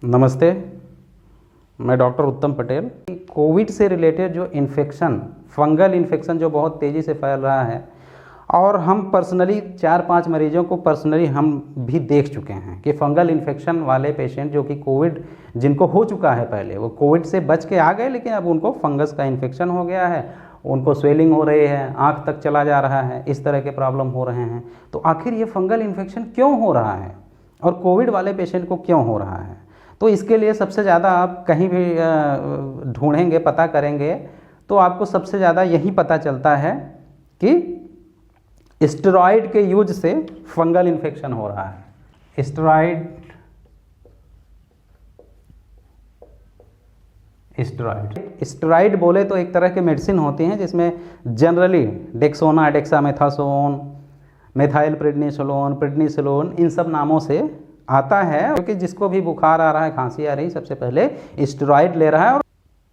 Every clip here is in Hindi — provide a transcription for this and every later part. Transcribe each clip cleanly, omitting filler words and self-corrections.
नमस्ते, मैं डॉक्टर उत्तम पटेल। कोविड से रिलेटेड जो इन्फेक्शन, फंगल इन्फेक्शन जो बहुत तेज़ी से फैल रहा है और हम पर्सनली 4-5 मरीजों को पर्सनली हम भी देख चुके हैं कि फंगल इन्फेक्शन वाले पेशेंट जो कि कोविड जिनको हो चुका है, पहले वो कोविड से बच के आ गए लेकिन अब उनको फंगस का इन्फेक्शन हो गया है, उनको स्वेलिंग हो रही है, आँख तक चला जा रहा है, इस तरह के प्रॉब्लम हो रहे हैं। तो आखिर ये फंगल इन्फेक्शन क्यों हो रहा है और कोविड वाले पेशेंट को क्यों हो रहा है? तो इसके लिए सबसे ज़्यादा आप कहीं भी ढूंढेंगे, पता करेंगे तो आपको सबसे ज़्यादा यही पता चलता है कि स्टेरॉइड के यूज से फंगल इन्फेक्शन हो रहा है। स्टेरॉइड बोले तो एक तरह के मेडिसिन होती हैं जिसमें generally Dexona, dexamethasone, methyl prednisolone इन सब नामों से आता है। क्योंकि जिसको भी बुखार आ रहा है, खांसी आ रही, सबसे पहले स्टेरॉइड ले रहा है और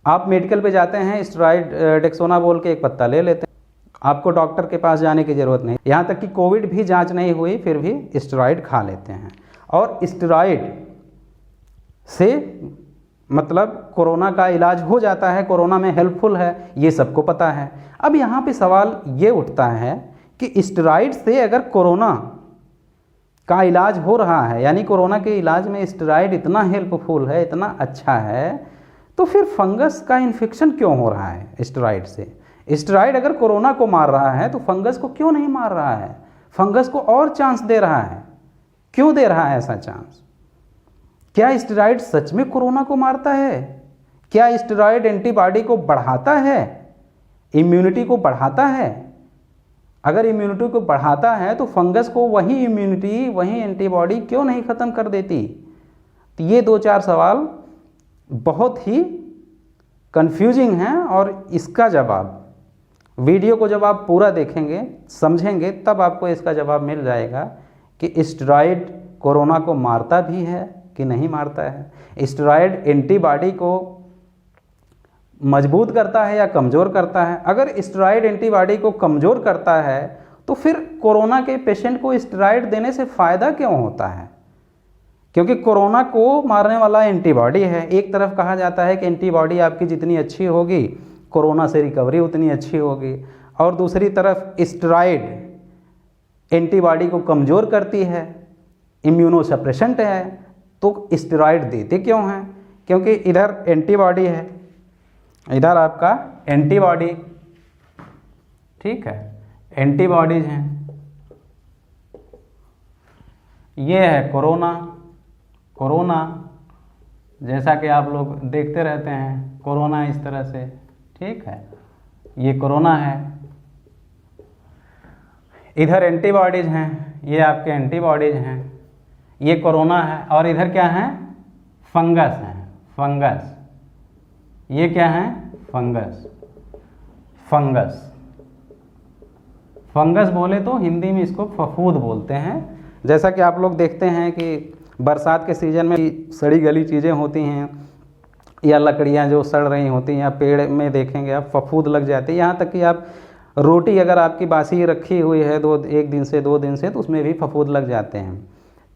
आप मेडिकल पे जाते हैं, स्टेरॉइड डेक्सोना बोल के एक पत्ता ले लेते हैं, आपको डॉक्टर के पास जाने की ज़रूरत नहीं। यहाँ तक कि कोविड भी जांच नहीं हुई फिर भी स्टेरॉइड खा लेते हैं। और स्टेरॉइड से मतलब कोरोना का इलाज हो जाता है, कोरोना में हेल्पफुल है, ये सबको पता है। अब यहाँ पे सवाल ये उठता है कि स्टेरॉइड से अगर कोरोना का इलाज हो रहा है, यानी कोरोना के इलाज में स्टेरॉइड इतना हेल्पफुल है, इतना अच्छा है, तो फिर फंगस का इन्फेक्शन क्यों हो रहा है स्टेरॉइड से? स्टेरॉइड अगर कोरोना को मार रहा है तो फंगस को क्यों नहीं मार रहा है? फंगस को और चांस दे रहा है, क्यों दे रहा है ऐसा चांस? क्या स्टेरॉइड सच में कोरोना को मारता है? क्या स्टेरॉइड एंटीबॉडी को बढ़ाता है, इम्यूनिटी को बढ़ाता है? अगर इम्यूनिटी को बढ़ाता है तो फंगस को वही इम्यूनिटी, वही एंटीबॉडी क्यों नहीं ख़त्म कर देती? तो ये 2-4 सवाल बहुत ही कंफ्यूजिंग हैं और इसका जवाब, वीडियो को जब आप पूरा देखेंगे, समझेंगे, तब आपको इसका जवाब मिल जाएगा कि स्टेरॉइड कोरोना को मारता भी है कि नहीं मारता है। स्टेरॉइड एंटीबॉडी को मजबूत करता है या कमज़ोर करता है? अगर स्टेरॉइड एंटीबॉडी को कमज़ोर करता है तो फिर कोरोना के पेशेंट को स्टेरॉइड देने से फ़ायदा क्यों होता है? क्योंकि कोरोना को मारने वाला एंटीबॉडी है। एक तरफ कहा जाता है कि एंटीबॉडी आपकी जितनी अच्छी होगी, कोरोना से रिकवरी उतनी अच्छी होगी, और दूसरी तरफ स्टेरॉइड एंटीबॉडी को कमज़ोर करती है, इम्यूनोसप्रेशेंट है। तो स्टेरॉइड देते क्यों हैं? क्योंकि इधर एंटीबॉडी है, इधर आपका एंटीबॉडी, ठीक है, एंटीबॉडीज हैं। ये है कोरोना। कोरोना जैसा कि आप लोग देखते रहते हैं, कोरोना इस तरह से, ठीक है, ये कोरोना है। इधर एंटीबॉडीज हैं, ये आपके एंटीबॉडीज हैं, ये कोरोना है। और इधर क्या है? फंगस है, फंगस। ये क्या है? फंगस। फंगस फंगस बोले तो हिंदी में इसको फफूंद बोलते हैं। जैसा कि आप लोग देखते हैं कि बरसात के सीज़न में सड़ी गली चीज़ें होती हैं या लकड़ियां जो सड़ रही होती हैं, या पेड़ में देखेंगे आप फफूंद लग जाती है। यहाँ तक कि आप रोटी अगर आपकी बासी रखी हुई है 1 दिन से 2 दिन से, तो उसमें भी फफूंद लग जाते हैं।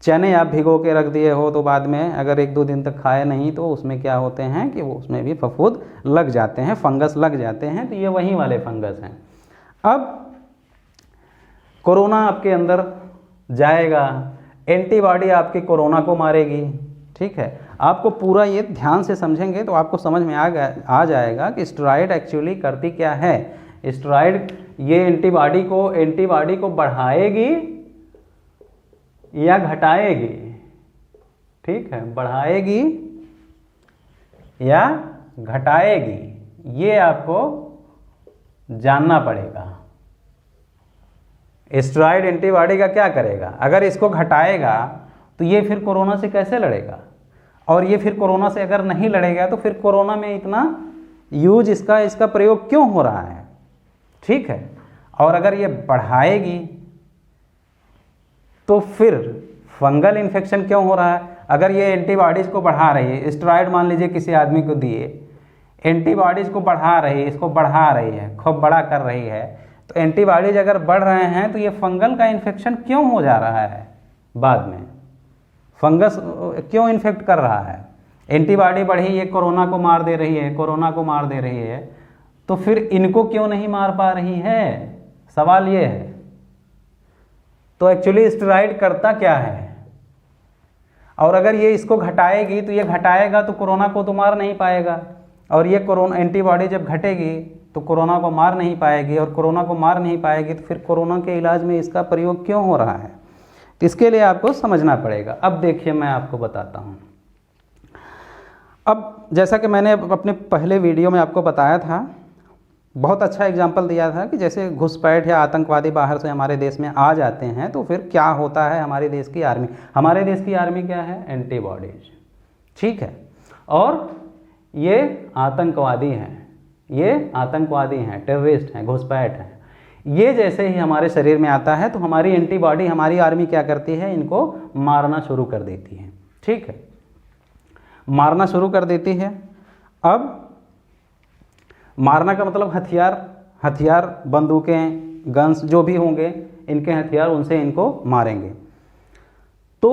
चने आप भिगो के रख दिए हो तो बाद में अगर 1-2 दिन तक खाए नहीं तो उसमें क्या होते हैं कि वो उसमें भी फफूंद लग जाते हैं, फंगस लग जाते हैं। तो ये वही वाले फंगस हैं। अब कोरोना आपके अंदर जाएगा, एंटीबॉडी आपकी कोरोना को मारेगी, ठीक है। आपको पूरा ये ध्यान से समझेंगे तो आपको समझ में आ जाएगा कि स्टेरॉइड एक्चुअली करती क्या है। स्टेरॉइड ये एंटीबॉडी को बढ़ाएगी या घटाएगी, ठीक है, बढ़ाएगी या घटाएगी, ये आपको जानना पड़ेगा। स्टेरॉइड एंटीबॉडी का क्या करेगा? अगर इसको घटाएगा तो ये फिर कोरोना से कैसे लड़ेगा? और ये फिर कोरोना से अगर नहीं लड़ेगा तो फिर कोरोना में इतना यूज इसका प्रयोग क्यों हो रहा है, ठीक है। और अगर ये बढ़ाएगी तो फिर फंगल इन्फेक्शन क्यों हो रहा है? अगर ये एंटीबॉडीज़ को बढ़ा रही है, स्टेरॉइड मान लीजिए किसी आदमी को दिए, एंटीबॉडीज़ को बढ़ा रही है, इसको बढ़ा रही है, खूब बड़ा कर रही है, तो एंटीबॉडीज अगर बढ़ रहे हैं तो ये फंगल का इन्फेक्शन क्यों हो जा रहा है? बाद में फंगस क्यों इन्फेक्ट कर रहा है? एंटीबॉडी बढ़ी, ये कोरोना को मार दे रही है, कोरोना को मार दे रही है, तो फिर इनको क्यों नहीं मार पा रही है, सवाल ये है। तो एक्चुअली स्टेरॉइड करता क्या है, और अगर ये इसको घटाएगी तो ये घटाएगा तो कोरोना को तो मार नहीं पाएगा, और ये कोरोना एंटीबॉडी जब घटेगी तो कोरोना को मार नहीं पाएगी, और कोरोना को मार नहीं पाएगी तो फिर कोरोना के इलाज में इसका प्रयोग क्यों हो रहा है, तो इसके लिए आपको समझना पड़ेगा। अब देखिए मैं आपको बताता हूँ। अब जैसा कि मैंने अपने पहले वीडियो में आपको बताया था, बहुत अच्छा एग्जाम्पल दिया था कि जैसे घुसपैठ या आतंकवादी बाहर से हमारे देश में आ जाते हैं तो फिर क्या होता है हमारे देश की आर्मी। हमारे देश की आर्मी क्या है, एंटीबॉडीज, ठीक है। और ये आतंकवादी हैं, ये आतंकवादी हैं, टेररिस्ट हैं, घुसपैठ हैं। ये जैसे ही हमारे शरीर में आता है तो हमारी एंटीबॉडी, हमारी आर्मी क्या करती है, इनको मारना शुरू कर देती है, ठीक है, मारना शुरू कर देती है। अब मारना का मतलब हथियार, बंदूकें, गन्स जो भी होंगे इनके हथियार, उनसे इनको मारेंगे। तो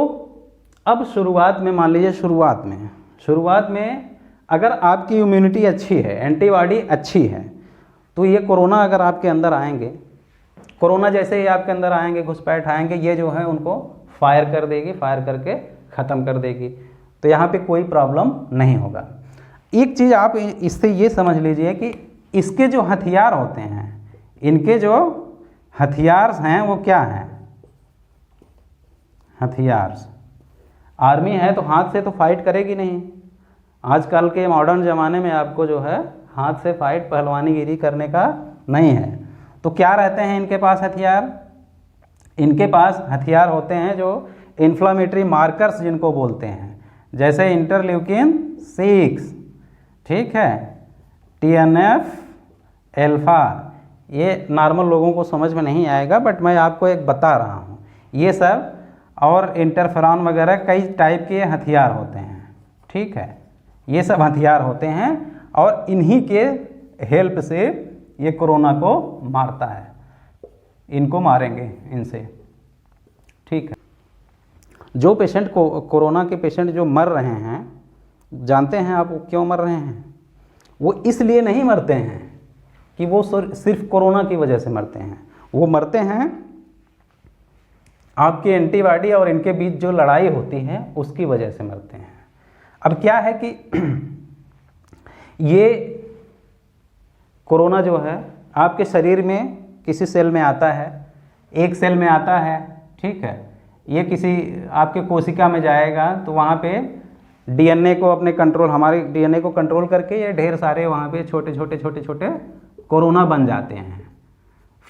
अब शुरुआत में मान लीजिए, शुरुआत में अगर आपकी इम्यूनिटी अच्छी है, एंटीबॉडी अच्छी है, तो ये कोरोना अगर आपके अंदर आएंगे, कोरोना जैसे ही आपके अंदर आएंगे, घुसपैठ आएंगे, ये जो है उनको फायर कर देगी, फायर करके ख़त्म कर देगी। तो यहाँ पे कोई प्रॉब्लम नहीं होगा। एक चीज़ आप इससे ये समझ लीजिए कि इसके जो हथियार होते हैं, इनके जो हथियार हैं वो क्या हैं, हथियार। आर्मी है तो हाथ से तो फाइट करेगी नहीं। आजकल के मॉडर्न ज़माने में आपको जो है हाथ से फाइट, पहलवानीगिरी करने का नहीं है। तो क्या रहते हैं इनके पास हथियार, इनके पास हथियार होते हैं जो इन्फ्लामेटरी मार्कर्स जिनको बोलते हैं, जैसे इंटरल्यूकिन 6, ठीक है, TNF अल्फा। ये नॉर्मल लोगों को समझ में नहीं आएगा, बट मैं आपको एक बता रहा हूँ। ये सब और इंटरफेरॉन वगैरह कई टाइप के हथियार होते हैं, ठीक है, ये सब हथियार होते हैं और इन्हीं के हेल्प से ये कोरोना को मारता है। इनको मारेंगे इनसे, ठीक है। जो पेशेंट को कोरोना के पेशेंट जो मर रहे हैं, जानते हैं आप क्यों मर रहे हैं? वो इसलिए नहीं मरते हैं कि वो सिर्फ कोरोना की वजह से मरते हैं, वो मरते हैं आपकी एंटीबॉडी और इनके बीच जो लड़ाई होती है उसकी वजह से मरते हैं। अब क्या है कि ये कोरोना जो है आपके शरीर में किसी सेल में आता है, एक सेल में आता है, ठीक है, ये किसी आपके कोशिका में जाएगा तो वहाँ पे डीएनए को अपने कंट्रोल, हमारे डीएनए को कंट्रोल करके ये ढेर सारे वहाँ पे छोटे छोटे कोरोना बन जाते हैं।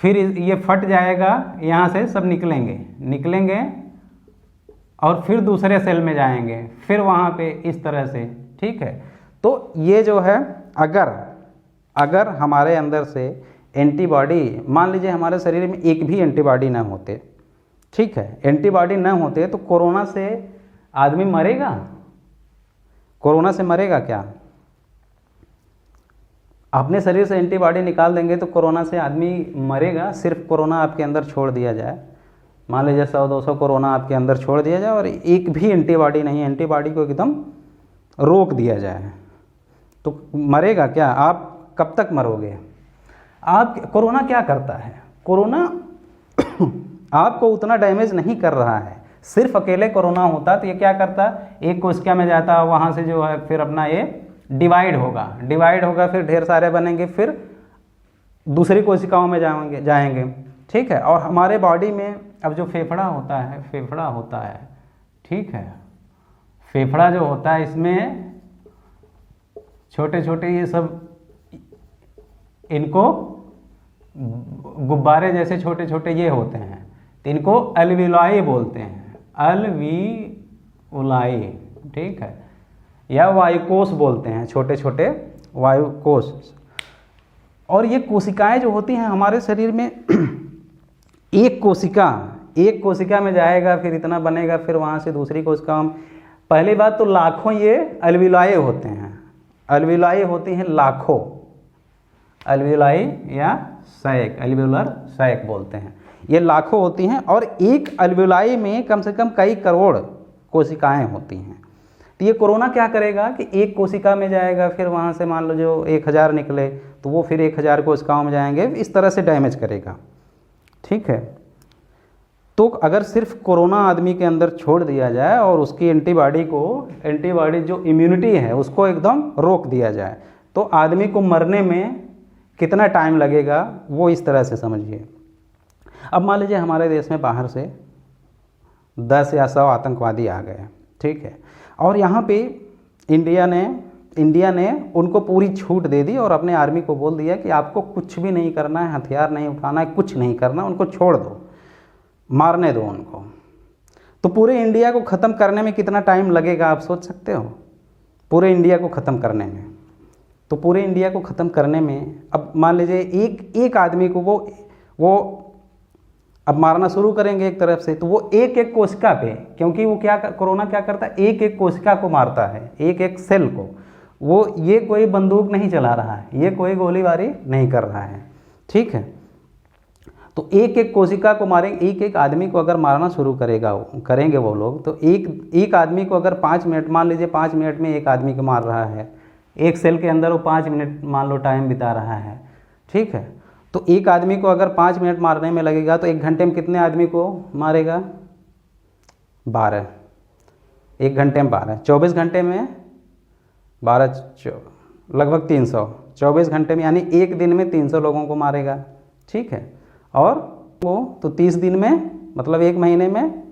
फिर ये फट जाएगा, यहाँ से सब निकलेंगे और फिर दूसरे सेल में जाएंगे, फिर वहाँ पे इस तरह से, ठीक है। तो ये जो है अगर हमारे अंदर से एंटीबॉडी, मान लीजिए हमारे शरीर में एक भी एंटीबॉडी ना होते, ठीक है, एंटीबॉडी ना होते तो कोरोना से आदमी मरेगा? कोरोना से मरेगा क्या? अपने शरीर से एंटीबॉडी निकाल देंगे तो कोरोना से आदमी मरेगा? सिर्फ कोरोना आपके अंदर छोड़ दिया जाए, मान लीजिए 100-200 कोरोना आपके अंदर छोड़ दिया जाए और एक भी एंटीबॉडी नहीं, एंटीबॉडी को एकदम रोक दिया जाए, तो मरेगा क्या? आप कब तक मरोगे? आप कोरोना क्या करता है? कोरोना आपको उतना डैमेज नहीं कर रहा है। सिर्फ अकेले कोरोना होता तो ये क्या करता, एक कोशिका में जाता, वहाँ से जो है फिर अपना ये डिवाइड होगा, फिर ढेर सारे बनेंगे, फिर दूसरी कोशिकाओं में जाएंगे, ठीक है। और हमारे बॉडी में अब जो फेफड़ा होता है, ठीक है, फेफड़ा जो होता है इसमें छोटे छोटे ये सब, इनको गुब्बारे जैसे छोटे छोटे ये होते हैं, तो इनको अल्वियोलाई बोलते हैं, अल्वियोलाई, ठीक है, या वायुकोष बोलते हैं, छोटे छोटे वायुकोष। और ये कोशिकाएं जो होती हैं हमारे शरीर में, एक कोशिका में जाएगा, फिर इतना बनेगा, फिर वहाँ से दूसरी कोशिका में। पहली बात तो लाखों ये अल्वियोलाई होते हैं, अल्वियोलाई होती हैं लाखों, अल्वियोलाई या सैक, अल्वियोलर सैक बोलते हैं, ये लाखों होती हैं। और एक अल्वियोलाई में कम से कम कई करोड़ कोशिकाएं होती हैं, तो ये कोरोना क्या करेगा कि एक कोशिका में जाएगा, फिर वहाँ से मान लो जो 1000 निकले तो वो फिर 1000 कोशिकाओं में जाएंगे, इस तरह से डैमेज करेगा। ठीक है, तो अगर सिर्फ कोरोना आदमी के अंदर छोड़ दिया जाए और उसकी एंटीबॉडी जो इम्यूनिटी है उसको एकदम रोक दिया जाए, तो आदमी को मरने में कितना टाइम लगेगा वो इस तरह से समझिए। अब मान लीजिए हमारे देश में बाहर से 10 या 100 आतंकवादी आ गए, ठीक है, और यहाँ पे इंडिया ने उनको पूरी छूट दे दी और अपने आर्मी को बोल दिया कि आपको कुछ भी नहीं करना है, हथियार नहीं उठाना है, कुछ नहीं करना, उनको छोड़ दो, मारने दो उनको। तो पूरे इंडिया को ख़त्म करने में कितना टाइम लगेगा आप सोच सकते हो? पूरे इंडिया को ख़त्म करने में, तो पूरे इंडिया को ख़त्म करने में अब मान लीजिए एक आदमी को वो अब मारना शुरू करेंगे एक तरफ से, तो वो एक कोशिका पे, क्योंकि वो कोरोना क्या करता है, एक कोशिका को मारता है, एक सेल को। वो ये कोई बंदूक नहीं चला रहा है, ये कोई गोलीबारी नहीं कर रहा है, ठीक है। तो एक कोशिका को मारेंगे, एक आदमी को अगर मारना शुरू करेंगे वो लोग, तो एक आदमी को अगर 5 मिनट, मान लीजिए 5 मिनट में एक आदमी को मार रहा है, एक सेल के अंदर वो 5 मिनट मान लो टाइम बिता रहा है, ठीक है। तो एक आदमी को अगर 5 मिनट मारने में लगेगा तो 1 घंटे में कितने आदमी को मारेगा? 12। 1 घंटे में 12, 24 घंटे में 12, लगभग 300, 24 घंटे में यानी एक दिन में 300 लोगों को मारेगा, ठीक है। और वो तो 30 दिन में, मतलब 1 महीने में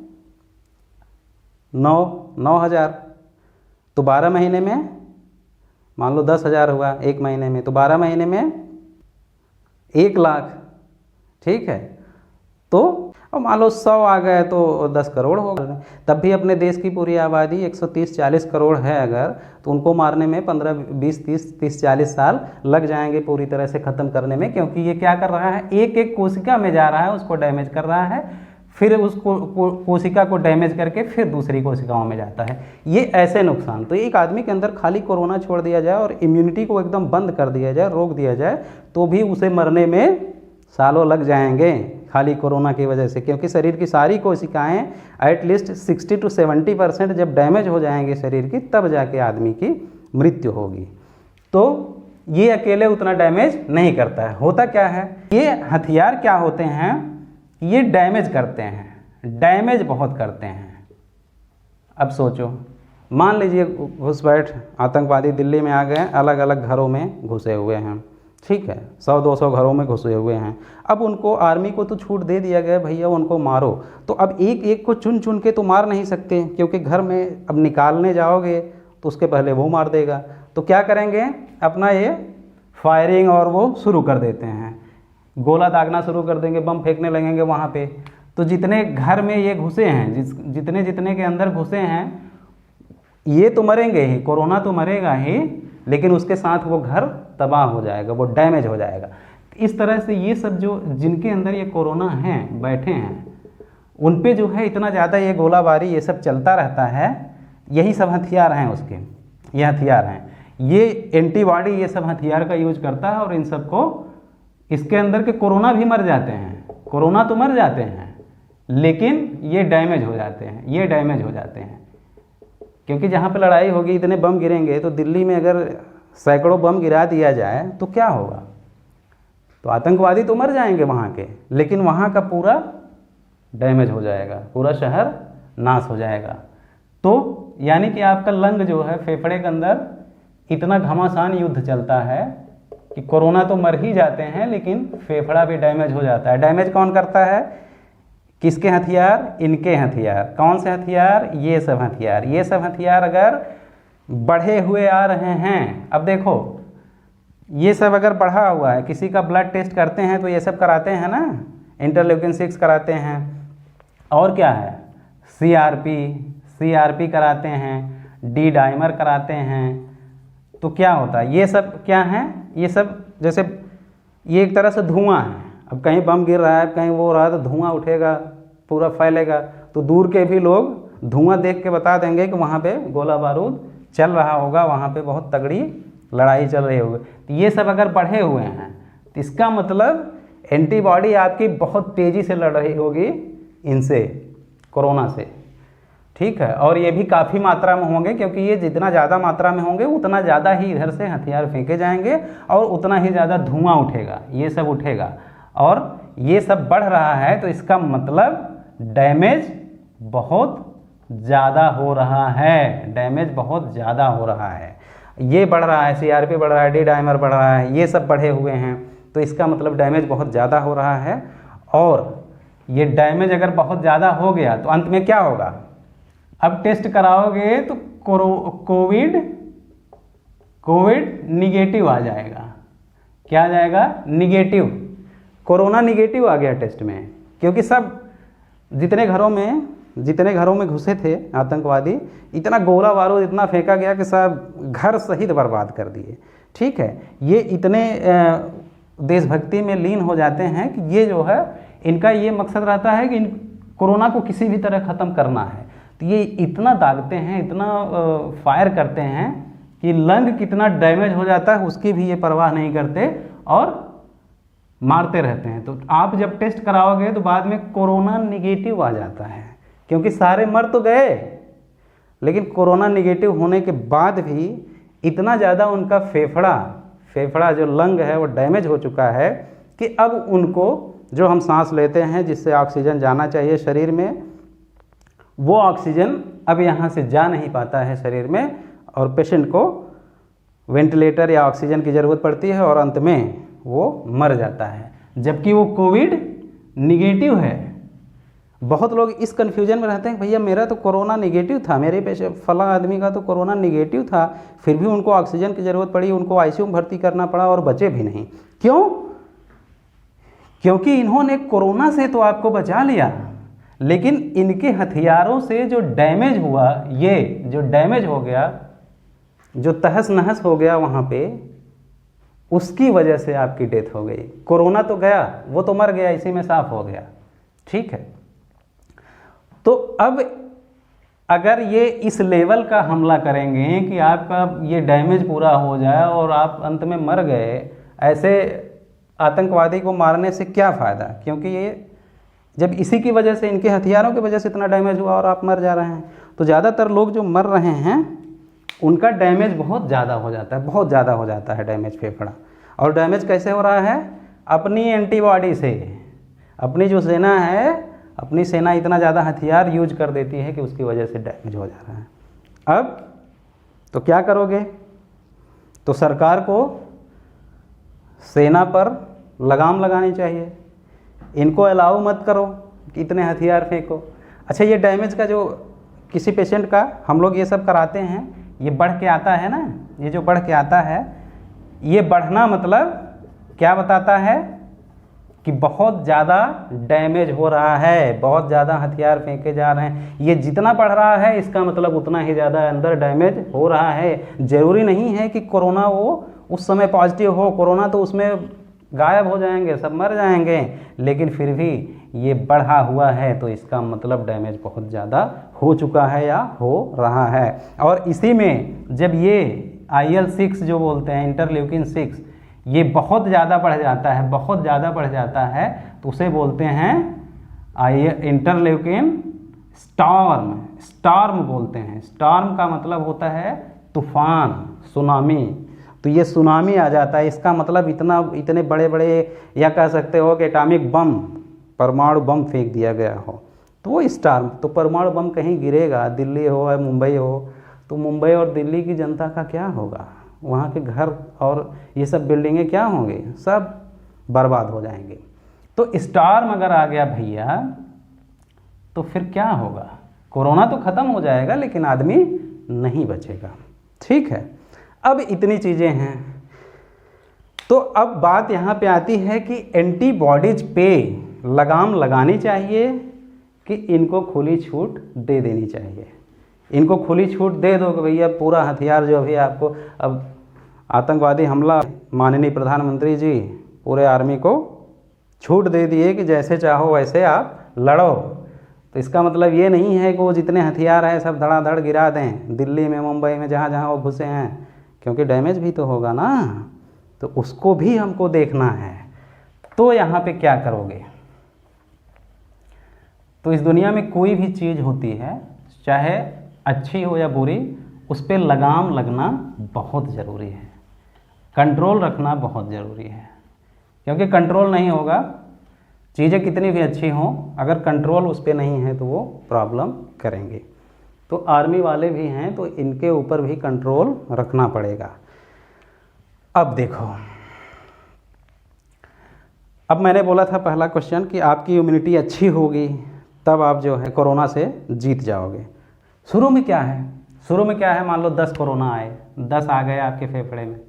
9,000, तो 12 महीने में मान लो 10,000 हुआ, 1 महीने में, तो 12 महीने में 1 लाख, ठीक है। तो अब मान लो 100 आ गए तो 10 करोड़ हो गए। तब भी अपने देश की पूरी आबादी 130-40 करोड़ है अगर, तो उनको मारने में 15-20-30-40 साल लग जाएंगे पूरी तरह से ख़त्म करने में, क्योंकि ये क्या कर रहा है, एक कोशिका में जा रहा है, उसको डैमेज कर रहा है, फिर उस कोशिका को डैमेज करके फिर दूसरी कोशिकाओं में जाता है। ये ऐसे नुकसान, तो एक आदमी के अंदर खाली कोरोना छोड़ दिया जाए और इम्यूनिटी को एकदम बंद कर दिया जाए, रोक दिया जाए, तो भी उसे मरने में सालों लग जाएंगे खाली कोरोना की वजह से, क्योंकि शरीर की सारी कोशिकाएं एटलीस्ट 60 से 70% जब डैमेज हो जाएंगे शरीर की, तब जाके आदमी की मृत्यु होगी। तो ये अकेले उतना डैमेज नहीं करता है। होता क्या है, ये हथियार क्या होते हैं, ये डैमेज करते हैं, डैमेज बहुत करते हैं। अब सोचो, मान लीजिए घुसपैठ आतंकवादी दिल्ली में आ गए, अलग अलग घरों में घुसे हुए हैं, ठीक है, 100-200 घरों में घुसे हुए हैं। अब उनको आर्मी को तो छूट दे दिया गया, भैया उनको मारो, तो अब एक को चुन चुन के तो मार नहीं सकते, क्योंकि घर में अब निकालने जाओगे तो उसके पहले वो मार देगा। तो क्या करेंगे, अपना ये फायरिंग और वो शुरू कर देते हैं, गोला दागना शुरू कर देंगे, बम फेंकने लगेंगे वहाँ पे। तो जितने घर में ये घुसे हैं, जितने के अंदर घुसे हैं, ये तो मरेंगे ही, कोरोना तो मरेगा ही, लेकिन उसके साथ वो घर तबाह हो जाएगा, वो डैमेज हो जाएगा। इस तरह से ये सब जो जिनके अंदर ये कोरोना हैं, बैठे हैं, उन पे जो है इतना ज़्यादा ये गोलाबारी ये सब चलता रहता है। यही सब हथियार हैं उसके, ये हथियार हैं, ये एंटीबॉडी ये सब हथियार का यूज करता है। और इन सबको, इसके अंदर के कोरोना भी मर जाते हैं, कोरोना तो मर जाते हैं, लेकिन ये डैमेज हो जाते हैं, ये डैमेज हो जाते हैं। क्योंकि जहाँ पे लड़ाई होगी, इतने बम गिरेंगे, तो दिल्ली में अगर सैकड़ों बम गिरा दिया जाए तो क्या होगा, तो आतंकवादी तो मर जाएंगे वहाँ के, लेकिन वहाँ का पूरा डैमेज हो जाएगा, पूरा शहर नाश हो जाएगा। तो यानी कि आपका लंग जो है, फेफड़े के अंदर इतना घमासान युद्ध चलता है कि कोरोना तो मर ही जाते हैं, लेकिन फेफड़ा भी डैमेज हो जाता है। डैमेज कौन करता है, किसके हथियार, इनके हथियार। कौन से हथियार, ये सब हथियार। ये सब हथियार अगर बढ़े हुए आ रहे हैं, अब देखो ये सब अगर बढ़ा हुआ है, किसी का ब्लड टेस्ट करते हैं तो ये सब कराते हैं ना, इंटरल्यूकिन 6 कराते हैं, और क्या है, सीआरपी कराते हैं, डी डाइमर कराते हैं। तो क्या होता है, ये सब क्या है, ये सब जैसे ये एक तरह से धुआं है। अब कहीं बम गिर रहा है, कहीं वो हो रहा है, तो धुआं उठेगा, पूरा फैलेगा, तो दूर के भी लोग धुआं देख के बता देंगे कि वहाँ पे गोला बारूद चल रहा होगा, वहाँ पे बहुत तगड़ी लड़ाई चल रही होगी। तो ये सब अगर बढ़े हुए हैं, तो इसका मतलब एंटीबॉडी आपकी बहुत तेज़ी से लड़ रही होगी इनसे, कोरोना से। ठीक है। और ये भी काफ़ी मात्रा में होंगे, क्योंकि ये जितना ज़्यादा मात्रा में होंगे उतना ज़्यादा ही इधर से हथियार फेंके जाएंगे और उतना ही ज़्यादा धुआं उठेगा, ये सब उठेगा, और ये सब बढ़ रहा है, तो इसका मतलब डैमेज बहुत ज़्यादा हो रहा है, डैमेज बहुत ज़्यादा हो रहा है। ये बढ़ रहा है, CRP बढ़ रहा है, डी डाइमर बढ़ रहा है, ये सब बढ़े हुए हैं, तो इसका मतलब डैमेज बहुत ज़्यादा हो रहा है। और ये डैमेज अगर बहुत ज़्यादा हो गया तो अंत में क्या होगा? अब टेस्ट कराओगे तो कोविड निगेटिव आ जाएगा। क्या आ जाएगा? निगेटिव। कोरोना निगेटिव आ गया टेस्ट में, क्योंकि सब जितने घरों में घुसे थे आतंकवादी, इतना गोला बारूद इतना फेंका गया कि सब घर सहित बर्बाद कर दिए। ठीक है, ये इतने देशभक्ति में लीन हो जाते हैं कि ये जो है इनका ये मकसद रहता है कि कोरोना को किसी भी तरह ख़त्म करना है। तो ये इतना दागते हैं, इतना फायर करते हैं कि लंग कितना डैमेज हो जाता है उसकी भी ये परवाह नहीं करते और मारते रहते हैं। तो आप जब टेस्ट कराओगे तो बाद में कोरोना निगेटिव आ जाता है, क्योंकि सारे मर तो गए, लेकिन कोरोना निगेटिव होने के बाद भी इतना ज़्यादा उनका फेफड़ा जो लंग है वो डैमेज हो चुका है कि अब उनको जो हम सांस लेते हैं जिससे ऑक्सीजन जाना चाहिए शरीर में, वो ऑक्सीजन अब यहाँ से जा नहीं पाता है शरीर में, और पेशेंट को वेंटिलेटर या ऑक्सीजन की ज़रूरत पड़ती है और अंत में वो मर जाता है, जबकि वो कोविड निगेटिव है। बहुत लोग इस कन्फ्यूजन में रहते हैं, भैया मेरा तो कोरोना निगेटिव था, मेरे पेशेंट फला आदमी का तो कोरोना निगेटिव था, फिर भी उनको ऑक्सीजन की ज़रूरत पड़ी, उनको आईसीयू में भर्ती करना पड़ा और बचे भी नहीं। क्यों? क्योंकि इन्होंने कोरोना से तो आपको बचा लिया, लेकिन इनके हथियारों से जो डैमेज हुआ, ये जो डैमेज हो गया, जो तहस नहस हो गया वहाँ पे, उसकी वजह से आपकी डेथ हो गई। कोरोना तो गया, वो तो मर गया, इसी में साफ हो गया। ठीक है, तो अब अगर ये इस लेवल का हमला करेंगे कि आपका ये डैमेज पूरा हो जाए और आप अंत में मर गए, ऐसे आतंकवादी को मारने से क्या फ़ायदा? क्योंकि ये जब इसी की वजह से, इनके हथियारों की वजह से इतना डैमेज हुआ और आप मर जा रहे हैं, तो ज़्यादातर लोग जो मर रहे हैं उनका डैमेज बहुत ज़्यादा हो जाता है, बहुत ज़्यादा हो जाता है डैमेज फेफड़ा। और डैमेज कैसे हो रहा है? अपनी एंटीबॉडी से। अपनी जो सेना है, अपनी सेना इतना ज़्यादा हथियार यूज कर देती है कि उसकी वजह से डैमेज हो जा रहा है। अब तो क्या करोगे? तो सरकार को सेना पर लगाम लगानी चाहिए, इनको अलाउ मत करो कि इतने हथियार फेंको। अच्छा, ये डैमेज का जो किसी पेशेंट का हम लोग ये सब कराते हैं, ये बढ़ के आता है ना, ये जो बढ़ के आता है, ये बढ़ना मतलब क्या बताता है कि बहुत ज़्यादा डैमेज हो रहा है, बहुत ज़्यादा हथियार फेंके जा रहे हैं। ये जितना बढ़ रहा है इसका मतलब उतना ही ज़्यादा अंदर डैमेज हो रहा है। ज़रूरी नहीं है कि कोरोना वो उस समय पॉजिटिव हो, कोरोना तो उसमें गायब हो जाएंगे, सब मर जाएंगे, लेकिन फिर भी ये बढ़ा हुआ है, तो इसका मतलब डैमेज बहुत ज़्यादा हो चुका है या हो रहा है। और इसी में जब ये IL-6 जो बोलते हैं, इंटरल्यूकिन 6, ये बहुत ज़्यादा बढ़ जाता है, बहुत ज़्यादा बढ़ जाता है, तो उसे बोलते हैं इंटरल्यूकिन स्टॉर्म बोलते हैं। स्टॉर्म का मतलब होता है तूफान, सुनामी। तो ये सुनामी आ जाता है, इसका मतलब इतने बड़े बड़े, या कह सकते हो कि एटॉमिक बम, परमाणु बम फेंक दिया गया हो, तो वो स्टॉर्म। तो परमाणु बम कहीं गिरेगा, दिल्ली हो या मुंबई हो, तो मुंबई और दिल्ली की जनता का क्या होगा? वहाँ के घर और ये सब बिल्डिंगें क्या होंगे? सब बर्बाद हो जाएंगे। तो स्टॉर्म अगर आ गया भैया, तो फिर क्या होगा? कोरोना तो ख़त्म हो जाएगा, लेकिन आदमी नहीं बचेगा। ठीक है, अब इतनी चीज़ें हैं। तो अब बात यहाँ पे आती है कि एंटीबॉडीज पे लगाम लगानी चाहिए कि इनको खुली छूट दे देनी चाहिए। इनको खुली छूट दे दो कि भैया पूरा हथियार जो भी आपको, अब आतंकवादी हमला, माननीय प्रधानमंत्री जी पूरे आर्मी को छूट दे दिए कि जैसे चाहो वैसे आप लड़ो। तो इसका मतलब ये नहीं है कि वो जितने हथियार हैं सब धड़ाधड़ गिरा दें दिल्ली में, मुंबई में, जहाँ जहाँ वो घुसे हैं, क्योंकि डैमेज भी तो होगा ना, तो उसको भी हमको देखना है। तो यहाँ पे क्या करोगे? तो इस दुनिया में कोई भी चीज़ होती है, चाहे अच्छी हो या बुरी, उस पर लगाम लगना बहुत ज़रूरी है, कंट्रोल रखना बहुत ज़रूरी है। क्योंकि कंट्रोल नहीं होगा, चीज़ें कितनी भी अच्छी हों, अगर कंट्रोल उस पर नहीं है तो वो प्रॉब्लम करेंगे। तो आर्मी वाले भी हैं तो इनके ऊपर भी कंट्रोल रखना पड़ेगा। अब देखो, अब मैंने बोला था पहला क्वेश्चन कि आपकी इम्यूनिटी अच्छी होगी तब आप जो है कोरोना से जीत जाओगे। शुरू में क्या है, शुरू में क्या है, मान लो 10 कोरोना आए, 10 आ गए आपके फेफड़े में,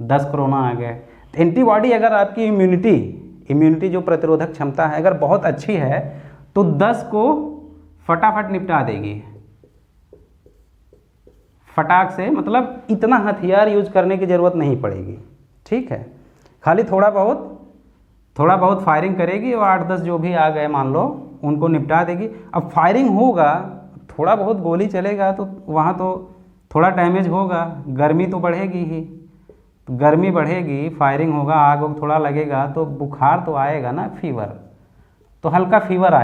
10 कोरोना आ गए, तो एंटीबॉडी अगर आपकी इम्यूनिटी जो प्रतिरोधक क्षमता है अगर बहुत अच्छी है तो 10 को फटाफट निपटा देगी, फटाक से, मतलब इतना हथियार यूज करने की ज़रूरत नहीं पड़ेगी। ठीक है, खाली थोड़ा बहुत फायरिंग करेगी और 8-10 जो भी आ गए मान लो उनको निपटा देगी। अब फायरिंग होगा, थोड़ा बहुत गोली चलेगा तो वहाँ तो थोड़ा डैमेज होगा, गर्मी तो बढ़ेगी ही, गर्मी बढ़ेगी, फायरिंग होगा, आग वाग थोड़ा लगेगा तो बुखार तो आएगा ना, फीवर, तो हल्का फीवर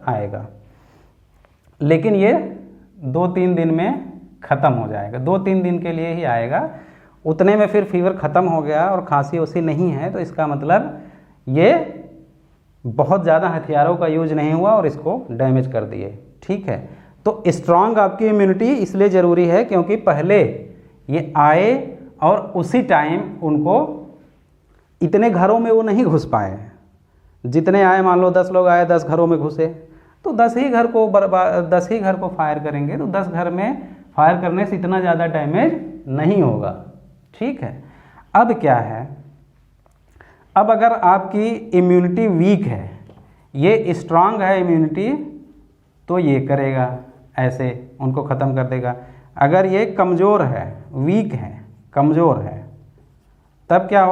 आएगा, लेकिन ये 2-3 दिन में ख़त्म हो जाएगा, 2-3 दिन के लिए ही आएगा। उतने में फिर फीवर ख़त्म हो गया और खांसी उसी नहीं है तो इसका मतलब ये बहुत ज़्यादा हथियारों का यूज नहीं हुआ और इसको डैमेज कर दिए। ठीक है, तो स्ट्रांग आपकी इम्यूनिटी इसलिए ज़रूरी है क्योंकि पहले ये आए और उसी टाइम उनको इतने घरों में वो नहीं घुस पाए, जितने आए, मान लो 10 लोग आए, 10 घरों में घुसे तो 10 ही घर को फायर करेंगे, तो 10 घर में फायर करने से इतना ज़्यादा डैमेज नहीं होगा। ठीक है, अब क्या है, अब अगर आपकी इम्यूनिटी वीक है, ये स्ट्रांग है इम्यूनिटी तो ये करेगा, ऐसे उनको ख़त्म कर देगा। अगर ये कमज़ोर है, वीक है, कमज़ोर है, तब क्या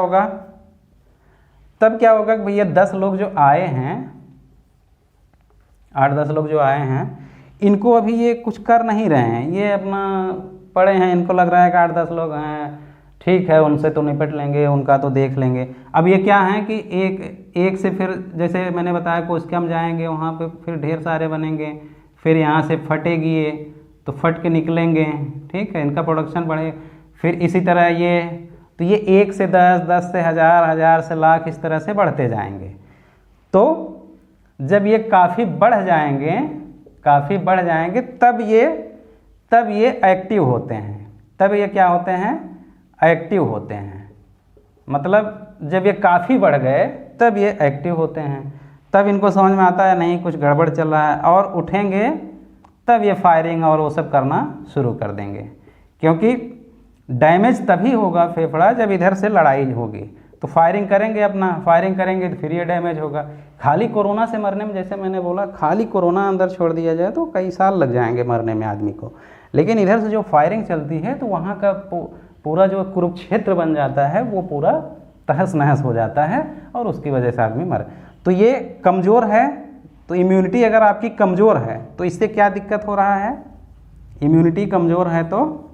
होगा कि भैया 10 लोग जो आए हैं, 8-10 लोग जो आए हैं, इनको अभी ये कुछ कर नहीं रहे हैं, ये अपना पड़े हैं, इनको लग रहा है कि 8-10 लोग हैं, ठीक है उनसे तो निपट लेंगे, उनका तो देख लेंगे। अब ये क्या है कि एक से फिर जैसे मैंने बताया कुछ कम जाएंगे, वहाँ पे फिर ढेर सारे बनेंगे, फिर यहाँ से फटेगी ये तो फट के निकलेंगे। ठीक है, इनका प्रोडक्शन बढ़े, फिर इसी तरह ये, तो ये 1 से 10, 10 से 1000, 1000 से लाख, इस तरह से बढ़ते जाएंगे। तो जब ये काफ़ी बढ़ जाएंगे तब ये एक्टिव होते हैं, तब ये क्या होते हैं, एक्टिव होते हैं। मतलब जब ये काफ़ी बढ़ गए तब ये एक्टिव होते हैं, तब इनको समझ में आता है नहीं कुछ गड़बड़ चल रहा है, और उठेंगे तब ये फायरिंग और वो सब करना शुरू कर देंगे। क्योंकि डैमेज तभी होगा फेफड़ा जब इधर से लड़ाई होगी, तो फायरिंग करेंगे तो फिर ये डैमेज होगा। खाली कोरोना से मरने में, जैसे मैंने बोला, खाली कोरोना अंदर छोड़ दिया जाए तो कई साल लग जाएंगे मरने में आदमी को, लेकिन इधर से जो फायरिंग चलती है तो वहाँ का पूरा जो कुरुक्षेत्र बन जाता है वो पूरा तहस नहस हो जाता है और उसकी वजह से आदमी मरे। तो ये कमज़ोर है, तो इम्यूनिटी अगर आपकी कमज़ोर है तो इससे क्या दिक्कत हो रहा है, इम्यूनिटी कमज़ोर है तो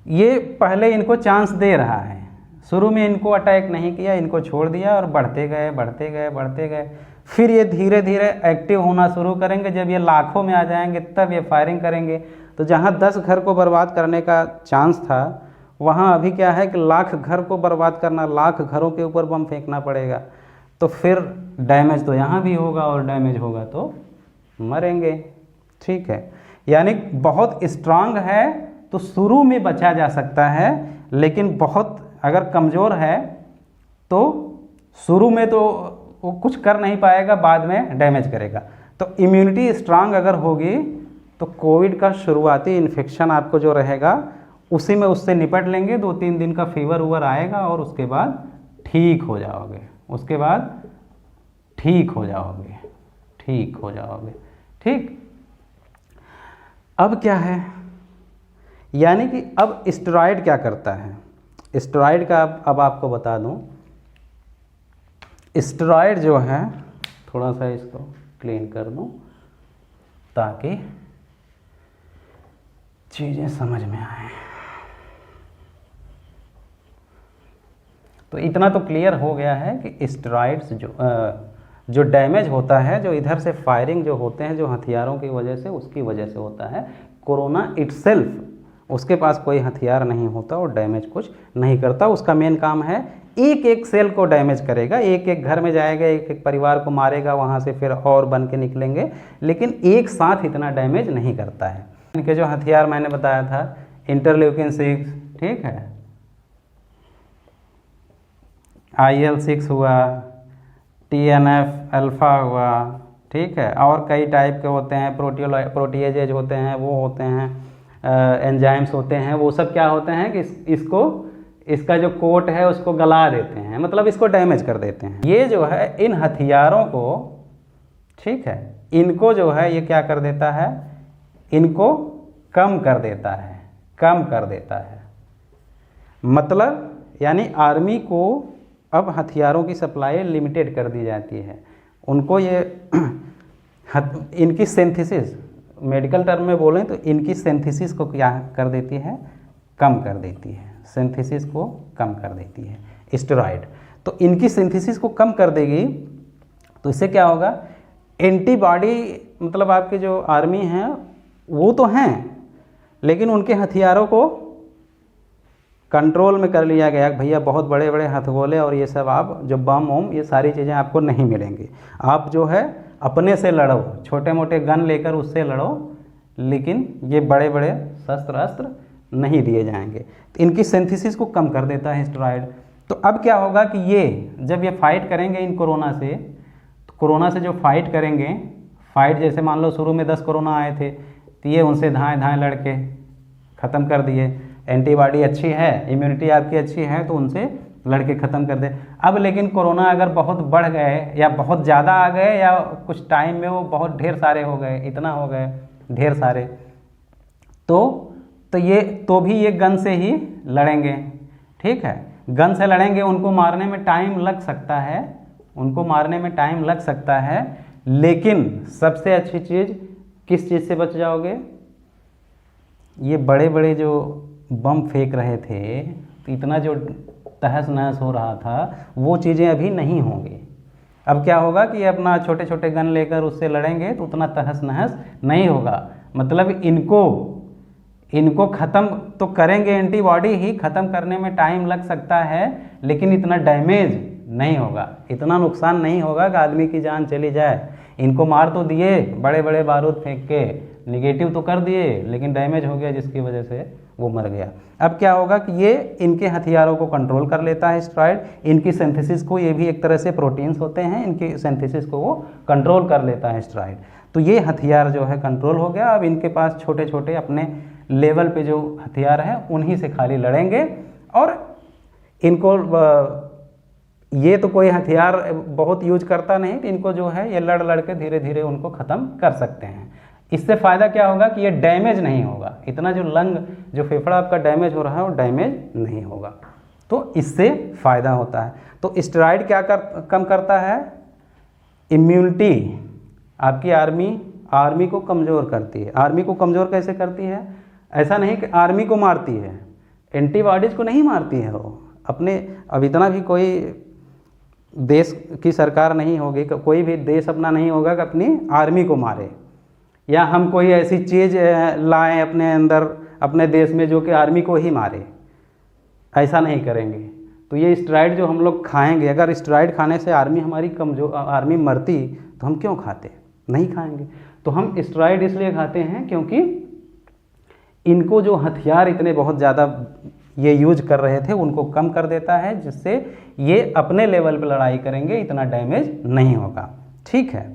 ये पहले इनको चांस दे रहा है, शुरू में इनको अटैक नहीं किया, इनको छोड़ दिया और बढ़ते गए, फिर ये धीरे धीरे एक्टिव होना शुरू करेंगे। जब ये लाखों में आ जाएंगे तब ये फायरिंग करेंगे। तो जहाँ 10 घर को बर्बाद करने का चांस था, वहाँ अभी क्या है कि लाख घर को बर्बाद करना, लाख घरों के ऊपर बम फेंकना पड़ेगा। तो फिर डैमेज तो यहाँ भी होगा और डैमेज होगा तो मरेंगे। ठीक है, यानी बहुत स्ट्रांग है तो शुरू में बचा जा सकता है, लेकिन बहुत अगर कमज़ोर है तो शुरू में तो वो कुछ कर नहीं पाएगा, बाद में डैमेज करेगा। तो इम्यूनिटी स्ट्रांग अगर होगी तो कोविड का शुरुआती इन्फेक्शन आपको जो रहेगा उसी में उससे निपट लेंगे, 2-3 दिन का फीवर उवर आएगा और उसके बाद ठीक हो जाओगे। ठीक, अब क्या है, यानी कि अब स्टेरॉइड क्या करता है, स्टेरॉइड का अब आपको बता दूं। स्टेरॉइड जो है, थोड़ा सा इसको क्लीन कर दूं ताकि चीज़ें समझ में आए। तो इतना तो क्लियर हो गया है कि स्टेरॉइड्स जो डैमेज होता है, जो इधर से फायरिंग जो होते हैं जो हथियारों की वजह से, उसकी वजह से होता है। कोरोना इटसेल्फ उसके पास कोई हथियार नहीं होता और डैमेज कुछ नहीं करता। उसका मेन काम है एक एक सेल को डैमेज करेगा, एक एक घर में जाएगा, एक एक परिवार को मारेगा, वहाँ से फिर और बन के निकलेंगे, लेकिन एक साथ इतना डैमेज नहीं करता है। इनके जो हथियार मैंने बताया था, इंटरल्यूकिन-6, ठीक है, IL-6 हुआ, TNF अल्फ़ा हुआ, ठीक है, और कई टाइप के होते हैं, प्रोटीएजेज होते हैं, वो होते हैं, एंजाइम्स होते हैं, वो सब क्या होते हैं कि इसका जो कोट है उसको गला देते हैं, मतलब इसको डैमेज कर देते हैं। ये जो है इन हथियारों को, ठीक है, इनको जो है ये क्या कर देता है, इनको कम कर देता है, कम कर देता है। मतलब यानी आर्मी को अब हथियारों की सप्लाई लिमिटेड कर दी जाती है। उनको ये इनकी सिंथेसिस, मेडिकल टर्म में बोलें तो इनकी सिंथेसिस को क्या कर देती है, कम कर देती है, सिंथेसिस को कम कर देती है स्टेरॉइड। तो इनकी सिंथेसिस को कम कर देगी तो इससे क्या होगा, एंटीबॉडी, मतलब आपके जो आर्मी हैं वो तो हैं, लेकिन उनके हथियारों को कंट्रोल में कर लिया गया। भैया बहुत बड़े बड़े हथगोले और ये सब, आप जो बम वम, ये सारी चीज़ें आपको नहीं मिलेंगी। आप जो है अपने से लड़ो, छोटे मोटे गन लेकर उससे लड़ो, लेकिन ये बड़े बड़े शस्त्र अस्त्र नहीं दिए जाएंगे। तो इनकी सिंथेसिस को कम कर देता है स्टेरॉइड। तो अब क्या होगा कि ये जब ये फाइट करेंगे इन कोरोना से, तो कोरोना से जो फाइट करेंगे, फाइट जैसे मान लो शुरू में 10 कोरोना आए थे, तो ये उनसे धाएँ धाएँ लड़के ख़त्म कर दिए। एंटीबॉडी अच्छी है, इम्यूनिटी आपकी अच्छी है, तो उनसे लड़के ख़त्म कर दे। अब लेकिन कोरोना अगर बहुत बढ़ गए या बहुत ज़्यादा आ गए या कुछ टाइम में वो बहुत ढेर सारे हो गए, इतना हो गए ढेर सारे, तो भी ये गन से ही लड़ेंगे, ठीक है, गन से लड़ेंगे। उनको मारने में टाइम लग सकता है, उनको मारने में टाइम लग सकता है, लेकिन सबसे अच्छी चीज़ किस चीज़ से बच जाओगे, ये बड़े बड़े जो बम फेंक रहे थे, तो इतना जो तहस नहस हो रहा था, वो चीज़ें अभी नहीं होंगी। अब क्या होगा कि अपना छोटे छोटे गन लेकर उससे लड़ेंगे तो उतना तहस नहस नहीं होगा। मतलब इनको ख़त्म तो करेंगे, एंटीबॉडी ही ख़त्म करने में टाइम लग सकता है, लेकिन इतना डैमेज नहीं होगा, इतना नुकसान नहीं होगा कि आदमी की जान चली जाए। इनको मार तो दिए, बड़े बड़े बारूद फेंक के निगेटिव तो कर दिए, लेकिन डैमेज हो गया जिसकी वजह से वो मर गया। अब क्या होगा कि ये इनके हथियारों को कंट्रोल कर लेता है स्टेरॉइड, इनकी सिंथेसिस को, ये भी एक तरह से प्रोटीन्स होते हैं, इनकी सिंथेसिस को वो कंट्रोल कर लेता है स्टेरॉइड। तो ये हथियार जो है कंट्रोल हो गया। अब इनके पास छोटे छोटे अपने लेवल पे जो हथियार हैं उन्हीं से खाली लड़ेंगे, और इनको ये तो कोई हथियार बहुत यूज करता नहीं, तो इनको जो है ये लड़ लड़ के धीरे धीरे उनको ख़त्म कर सकते हैं। इससे फ़ायदा क्या होगा कि ये डैमेज नहीं होगा, इतना जो लंग, जो फेफड़ा आपका डैमेज हो रहा है वो डैमेज नहीं होगा, तो इससे फ़ायदा होता है। तो स्टेरॉइड क्या कम करता है, इम्यूनिटी आपकी आर्मी को कमज़ोर करती है। आर्मी को कमज़ोर कैसे करती है, ऐसा नहीं कि आर्मी को मारती है, एंटीबॉडीज़ को नहीं मारती है वो अपने। अब इतना भी कोई देश की सरकार नहीं होगी, कोई भी देश अपना नहीं होगा कि अपनी आर्मी को मारे, या हम कोई ऐसी चीज़ लाएं अपने अंदर, अपने देश में, जो कि आर्मी को ही मारे, ऐसा नहीं करेंगे। तो ये स्टेरॉइड जो हम लोग खाएंगे, अगर स्टेरॉइड खाने से आर्मी हमारी कमजोर, आर्मी मरती, तो हम क्यों खाते, नहीं खाएंगे। तो हम स्टेरॉइड इसलिए खाते हैं क्योंकि इनको जो हथियार इतने बहुत ज़्यादा ये यूज कर रहे थे उनको कम कर देता है, जिससे ये अपने लेवल पर लड़ाई करेंगे, इतना डैमेज नहीं होगा, ठीक है।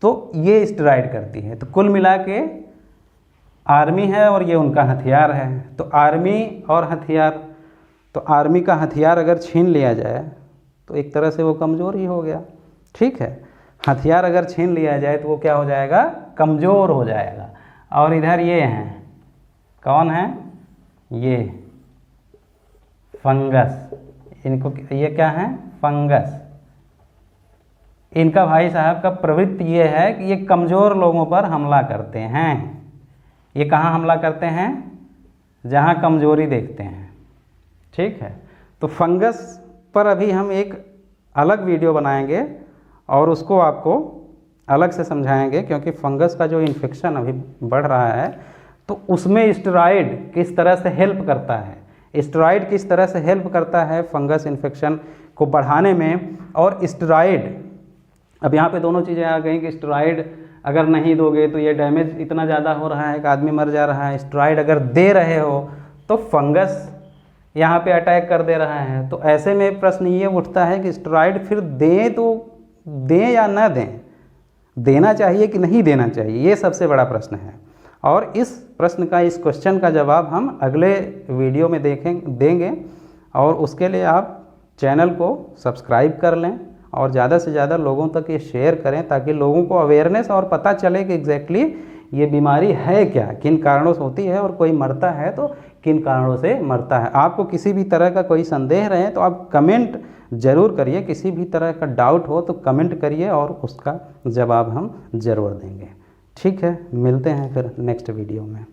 तो ये स्टेरॉइड करती है। तो कुल मिला के आर्मी है और ये उनका हथियार है। तो आर्मी और हथियार, तो आर्मी का हथियार अगर छीन लिया जाए तो एक तरह से वो कमज़ोर ही हो गया, ठीक है। हथियार अगर छीन लिया जाए तो वो क्या हो जाएगा, कमज़ोर हो जाएगा। और इधर ये हैं, कौन है, ये फंगस, इनको, ये क्या है, फंगस। इनका भाई साहब का प्रवृत्ति ये है कि ये कमज़ोर लोगों पर हमला करते हैं। ये कहाँ हमला करते हैं, जहाँ कमज़ोरी देखते हैं, ठीक है। तो फंगस पर अभी हम एक अलग वीडियो बनाएंगे, और उसको आपको अलग से समझाएंगे, क्योंकि फंगस का जो इन्फेक्शन अभी बढ़ रहा है तो उसमें स्टेरॉइड किस तरह से हेल्प करता है, स्टेरॉइड किस तरह से हेल्प करता है फंगस इन्फेक्शन को बढ़ाने में। और स्टेरॉइड, अब यहाँ पे दोनों चीज़ें आ गई कि स्टेरॉइड अगर नहीं दोगे तो ये डैमेज इतना ज़्यादा हो रहा है कि आदमी मर जा रहा है, स्टेरॉइड अगर दे रहे हो तो फंगस यहाँ पे अटैक कर दे रहा है। तो ऐसे में प्रश्न ये उठता है कि स्टेरॉइड फिर दें तो दें या ना दें, देना चाहिए कि नहीं देना चाहिए, ये सबसे बड़ा प्रश्न है। और इस प्रश्न का, इस क्वेश्चन का जवाब हम अगले वीडियो में देंगे। और उसके लिए आप चैनल को सब्सक्राइब कर लें और ज़्यादा से ज़्यादा लोगों तक ये शेयर करें, ताकि लोगों को अवेयरनेस और पता चले कि एग्जैक्टली ये बीमारी है क्या, किन कारणों से होती है, और कोई मरता है तो किन कारणों से मरता है। आपको किसी भी तरह का कोई संदेह रहे तो आप कमेंट ज़रूर करिए, किसी भी तरह का डाउट हो तो कमेंट करिए और उसका जवाब हम ज़रूर देंगे। ठीक है, मिलते हैं फिर नेक्स्ट वीडियो में।